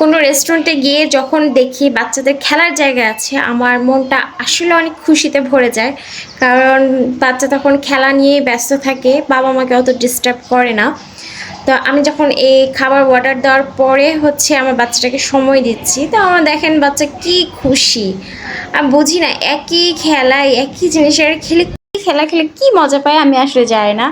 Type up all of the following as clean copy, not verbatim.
কোনো রেস্টুরেন্টে গিয়ে যখন দেখি বাচ্চাদের খেলার জায়গা আছে, আমার মনটা আসলে অনেক খুশিতে ভরে যায়। কারণ বাচ্চা তখন খেলা নিয়েই ব্যস্ত থাকে, বাবা মাকে অত ডিস্টার্ব করে না। তো আমি যখন এই খাবার অর্ডার দেওয়ার পরে হচ্ছে আমার বাচ্চাটাকে সময় দিচ্ছি, তো আমার দেখেন বাচ্চা কি খুশি। আমি বুঝি না, একই খেলায় একই জিনিসের খেলে খেলা খেলে কি মজা পায় আমি আসলে জানি না।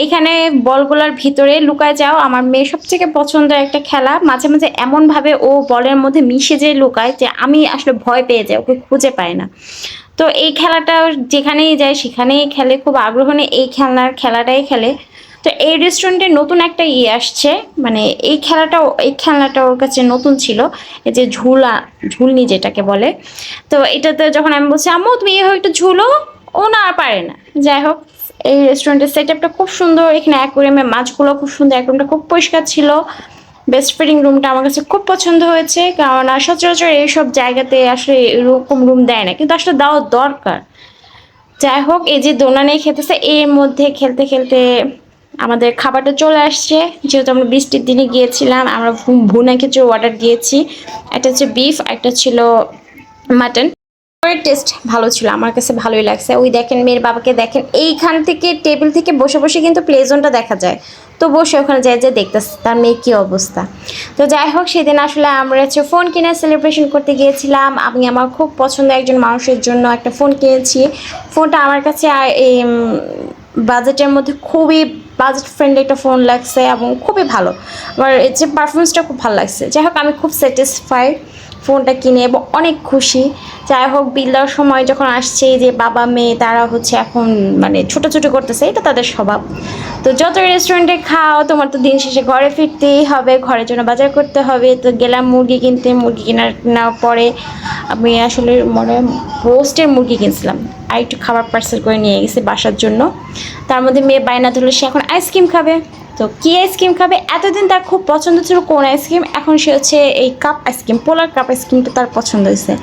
এইখানে বলগুলার ভিতরে লুকায় যাও আমার মেয়ের সবথেকে পছন্দের একটা খেলা। মাঝে মাঝে এমনভাবে ও বলের মধ্যে মিশে যেয়ে লুকায় যে আমি আসলে ভয় পেয়ে যাই, ওকে খুঁজে পাই না। তো এই খেলাটা যেখানেই যায় সেখানেই খেলে, খুব আগ্রহ নিয়ে এই খেলাটাই খেলে। তো এই রেস্টুরেন্টে নতুন একটা আসছে, মানে এই খেলনাটা ওর কাছে নতুন ছিল। এই যে ঝুলনি যেটাকে বলে। তো এটাতে যখন আমি বলছি আম্মু তুমি এভাবে একটু ঝুলো, ও না আর পারে না। যাই হোক, এই রেস্টুরেন্টের সেট আপটা খুব সুন্দর, এখানে অ্যাকোয়ারিয়ামের মাছগুলো খুব সুন্দর, অ্যাকোয়ারিয়ামটা খুব পরিষ্কার ছিল। বেস্ট ফিডিং রুমটা আমার কাছে খুব পছন্দ হয়েছে, কারণ সচরাচর এইসব জায়গাতে আসলে এরকম রুম দেয় না, কিন্তু আসলে দেওয়া দরকার। যাই হোক, এই যে দোলনা নিয়ে খেতেছে, এর মধ্যে খেলতে খেলতে আমাদের খাবারটা চলে আসছে। যেহেতু আমরা বৃষ্টির দিনে গিয়েছিলাম, আমরা ভুনা খিচুড়ি অর্ডার দিয়েছি। একটা হচ্ছে বিফ, একটা ছিল মাটন। টেস্ট ভালো ছিল, আমার কাছে ভালোই লাগছে। ওই দেখেন মেয়ের বাবাকে দেখেন, এইখান থেকে টেবিল থেকে বসে বসে কিন্তু প্লে জোনটা দেখা যায়। তো বসে ওখানে যাই যে দেখতেছে তার মেয়ে কী অবস্থা। তো যাই হোক, সেদিন আসলে আমরা হচ্ছে ফোন কিনে সেলিব্রেশন করতে গিয়েছিলাম। আমি আমার খুব পছন্দের একজন মানুষের জন্য একটা ফোন কিনেছি। ফোনটা আমার কাছে এই বাজেটের মধ্যে খুবই বাজেট ফ্রেন্ডলি একটা ফোন লাগছে এবং খুবই ভালো। আমার এর যে পারফরমেন্সটা খুব ভালো লাগছে। যাই হোক, আমি খুব স্যাটিসফাইড ফোনটা কিনে এবং অনেক খুশি। যাই হোক, বিল দেওয়ার সময় যখন আসছে যে বাবা মেয়ে তারা হচ্ছে এখন মানে ছোটাছুটি করতেছে, এটা তাদের স্বভাব। তো যত রেস্টুরেন্টে খাও, তোমার তো দিন শেষে ঘরে ফিরতেই হবে, ঘরের জন্য বাজার করতে হবে। তো গেলাম মুরগি কিনতে, মুরগি কেনার পরে আমি আসলে মনে রোস্টের মুরগি কিনছিলাম, আর একটু খাবার পার্সেল করে নিয়ে গেছি বাসার জন্য। তার মধ্যে মেয়ে বায়না ধরলো সে এখন আইসক্রিম খাবে। তো কী আইসক্রিম খাবে, এতদিন তার খুব পছন্দ ছিল কোন আইসক্রিম, এখন সে হচ্ছে এই কাপ আইসক্রিম, পোলার কাপ আইসক্রিমটা তার পছন্দ হয়েছে।